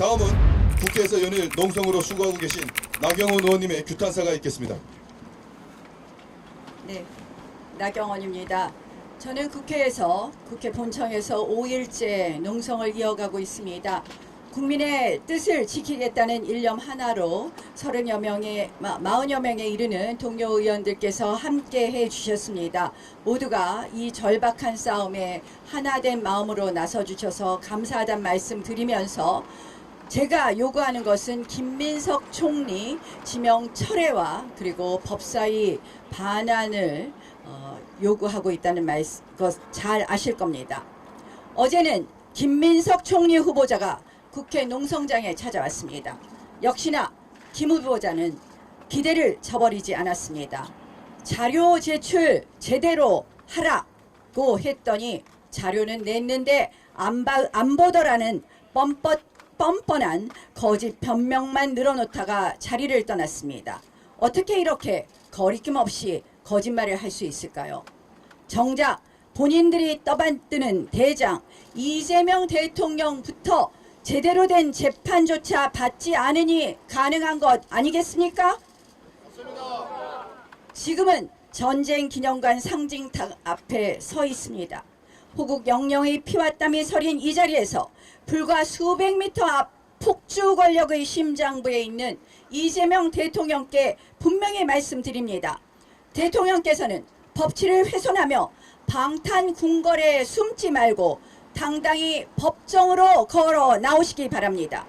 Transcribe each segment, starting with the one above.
다음은 국회에서 연일 농성으로 수고하고 계신 나경원 의원님의 규탄사가 있겠습니다. 네, 나경원입니다. 저는 국회 본청에서 5일째 농성을 이어가고 있습니다. 국민의 뜻을 지키겠다는 일념 하나로 40여 명에 이르는 동료 의원들께서 함께 해주셨습니다. 모두가 이 절박한 싸움에 하나된 마음으로 나서주셔서 감사하다는 말씀 드리면서 제가 요구하는 것은 김민석 총리 지명 철회와 그리고 법사위 반환을 요구하고 있다는 것 잘 아실 겁니다. 어제는 김민석 총리 후보자가 국회 농성장에 찾아왔습니다. 역시나 김 후보자는 기대를 저버리지 않았습니다. 자료 제출 제대로 하라고 했더니 자료는 냈는데 안 보더라는 뻔뻔한 거짓 변명만 늘어놓다가 자리를 떠났습니다. 어떻게 이렇게 거리낌 없이 거짓말을 할 수 있을까요? 정작 본인들이 떠받드는 대장 이재명 대통령부터 제대로 된 재판조차 받지 않으니 가능한 것 아니겠습니까? 맞습니다. 지금은 전쟁 기념관 상징탑 앞에 서 있습니다. 호국 영령의 피와 땀이 서린 이 자리에서 불과 수백 미터 앞 폭주 권력의 심장부에 있는 이재명 대통령께 분명히 말씀드립니다. 대통령께서는 법치를 훼손하며 방탄 궁궐에 숨지 말고 당당히 법정으로 걸어 나오시기 바랍니다.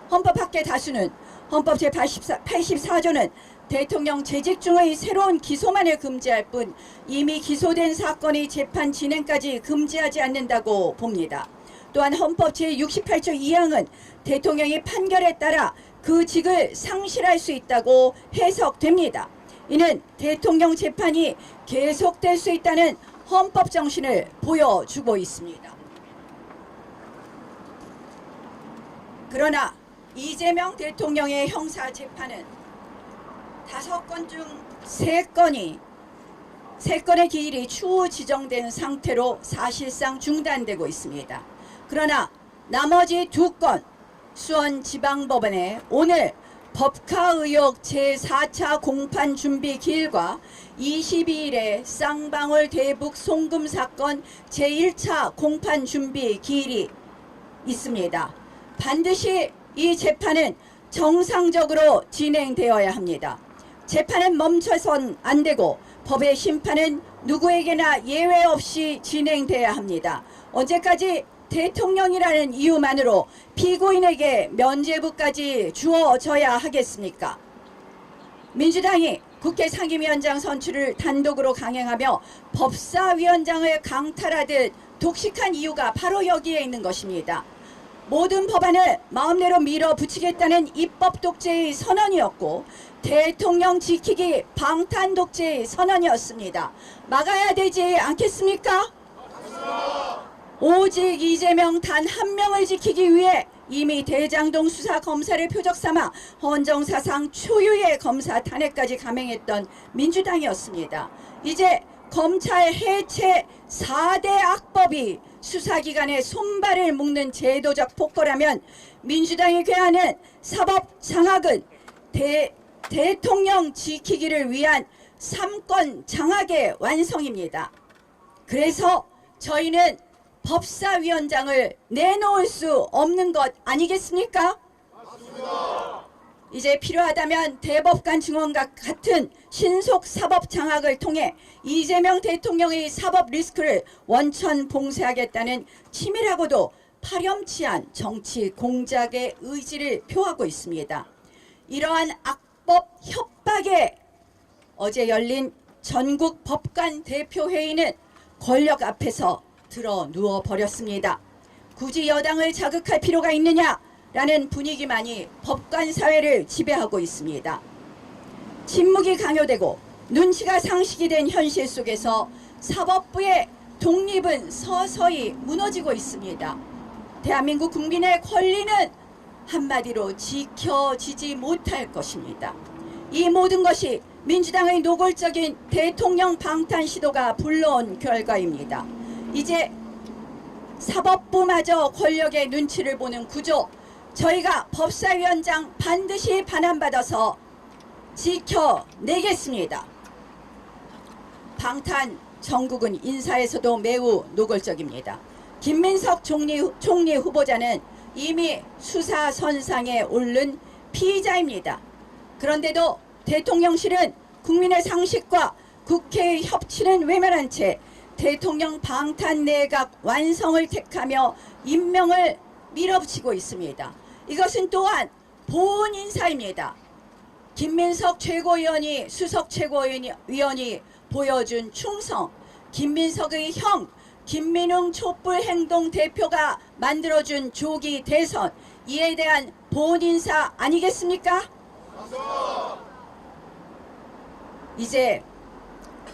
헌법학계 다수는 헌법 제84조는 대통령 재직 중의 새로운 기소만을 금지할 뿐 이미 기소된 사건의 재판 진행까지 금지하지 않는다고 봅니다. 또한 헌법 제68조 2항은 대통령의 판결에 따라 그 직을 상실할 수 있다고 해석됩니다. 이는 대통령 재판이 계속될 수 있다는 헌법 정신을 보여주고 있습니다. 그러나 이재명 대통령의 형사 재판은 5건 중 3건의 기일이 추후 지정된 상태로 사실상 중단되고 있습니다. 그러나 나머지 2건 수원지방법원에 오늘 법카 의혹 제4차 공판 준비 기일과 22일에 쌍방울 대북 송금 사건 제1차 공판 준비 기일이 있습니다. 반드시 이 재판은 정상적으로 진행되어야 합니다. 재판은 멈춰선 안 되고 법의 심판은 누구에게나 예외 없이 진행돼야 합니다. 언제까지 대통령이라는 이유만으로 피고인에게 면죄부까지 주어져야 하겠습니까? 민주당이 국회 상임위원장 선출을 단독으로 강행하며 법사위원장을 강탈하듯 독식한 이유가 바로 여기에 있는 것입니다. 모든 법안을 마음대로 밀어붙이겠다는 입법 독재의 선언이었고 대통령 지키기 방탄 독재의 선언이었습니다. 막아야 되지 않겠습니까? 오직 이재명 단 한 명을 지키기 위해 이미 대장동 수사 검사를 표적 삼아 헌정사상 초유의 검사 탄핵까지 감행했던 민주당이었습니다. 이제 검찰 해체 4대 악법이 수사기관의 손발을 묶는 제도적 폭거라면 민주당이 괴하는 사법 장악은 대통령 지키기를 위한 3권 장악의 완성입니다. 그래서 저희는 법사위원장을 내놓을 수 없는 것 아니겠습니까? 맞습니다. 이제 필요하다면 대법관 증언과 같은 신속 사법 장악을 통해 이재명 대통령의 사법 리스크를 원천 봉쇄하겠다는 치밀하고도 파렴치한 정치 공작의 의지를 표하고 있습니다. 이러한 악법 협박에 어제 열린 전국 법관 대표회의는 권력 앞에서 들어 누워 버렸습니다. 굳이 여당을 자극할 필요가 있느냐라는 분위기만이 법관 사회를 지배하고 있습니다. 침묵이 강요되고 눈치가 상식이 된 현실 속에서 사법부의 독립은 서서히 무너지고 있습니다. 대한민국 국민의 권리는 한마디로 지켜지지 못할 것입니다. 이 모든 것이 민주당의 노골적인 대통령 방탄 시도가 불러온 결과입니다. 이제 사법부마저 권력의 눈치를 보는 구조, 저희가 법사위원장 반드시 반환받아서 지켜내겠습니다. 방탄 정국은 인사에서도 매우 노골적입니다. 김민석 총리 후보자는 이미 수사선상에 오른 피의자입니다. 그런데도 대통령실은 국민의 상식과 국회의 협치는 외면한 채 대통령 방탄 내각 완성을 택하며 임명을 밀어붙이고 있습니다. 이것은 또한 보훈 인사입니다. 김민석 최고위원이 수석 최고위원이 보여준 충성, 김민석의 형 김민웅 촛불행동 대표가 만들어준 조기 대선, 이에 대한 보훈 인사 아니겠습니까? 이제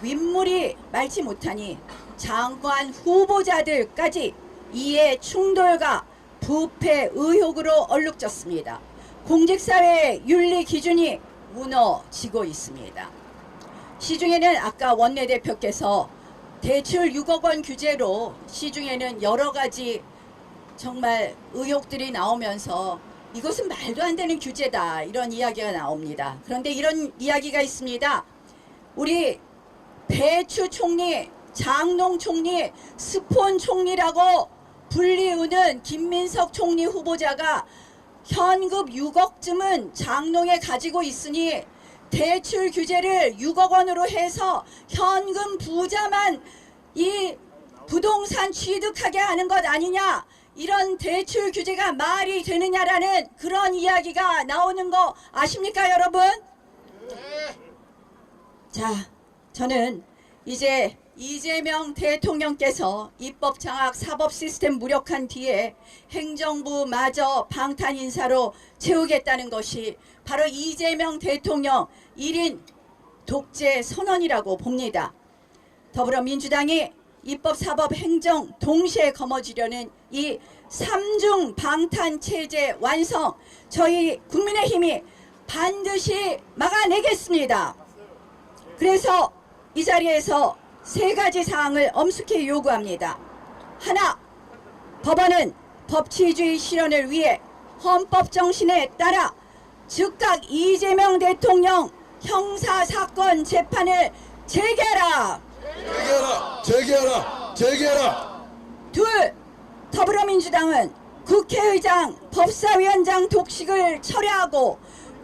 윗물이 맑지 못하니 장관 후보자들까지 이해 충돌과 부패 의혹으로 얼룩졌습니다. 공직사회의 윤리 기준이 무너지고 있습니다. 시중에는 아까 원내대표께서 대출 6억 원 규제로 시중에는 여러 가지 정말 의혹들이 나오면서 이것은 말도 안 되는 규제다, 이런 이야기가 나옵니다. 그런데 이런 이야기가 있습니다. 우리 배추 총리, 장농 총리, 스폰 총리라고 불리우는 김민석 총리 후보자가 현금 6억쯤은 장농에 가지고 있으니 대출 규제를 6억 원으로 해서 현금 부자만 이 부동산 취득하게 하는 것 아니냐, 이런 대출 규제가 말이 되느냐라는 그런 이야기가 나오는 거 아십니까, 여러분? 자, 저는 이제 이재명 대통령께서 입법 장악 사법 시스템 무력한 뒤에 행정부마저 방탄 인사로 채우겠다는 것이 바로 이재명 대통령 1인 독재 선언이라고 봅니다. 더불어민주당이 입법 사법 행정 동시에 거머쥐려는 이 3중 방탄 체제 완성, 저희 국민의힘이 반드시 막아내겠습니다. 그래서 이 자리에서 세 가지 사항을 엄숙히 요구합니다. 하나, 법원은 법치주의 실현을 위해 헌법 정신에 따라 즉각 이재명 대통령 형사사건 재판을 재개하라. 재개하라. 둘, 더불어민주당은 국회의장, 법사위원장 독식을 철회하고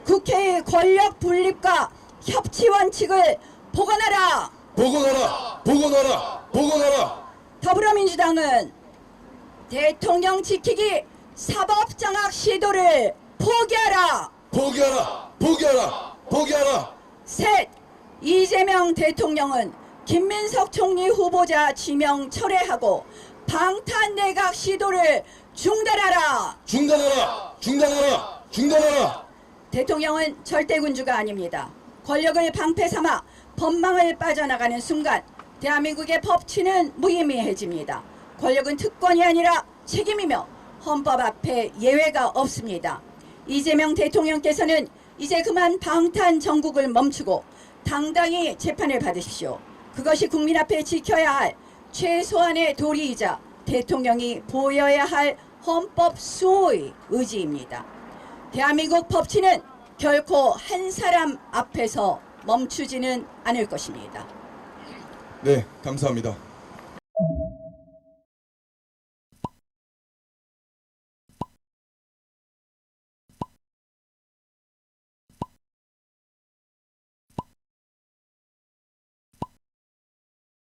국회의 권력 분립과 협치 원칙을 복원하라. 더불어민주당은 대통령 지키기 사법장악 시도를 포기하라. 셋, 이재명 대통령은 김민석 총리 후보자 지명 철회하고 방탄 내각 시도를 중단하라. 대통령은 절대군주가 아닙니다. 권력을 방패 삼아 법망을 빠져나가는 순간 대한민국의 법치는 무의미해집니다. 권력은 특권이 아니라 책임이며 헌법 앞에 예외가 없습니다. 이재명 대통령께서는 이제 그만 방탄 정국을 멈추고 당당히 재판을 받으십시오. 그것이 국민 앞에 지켜야 할 최소한의 도리이자 대통령이 보여야 할 헌법 수호의 의지입니다. 대한민국 법치는 결코 한 사람 앞에서 멈추지는 않을 것입니다. 네, 감사합니다.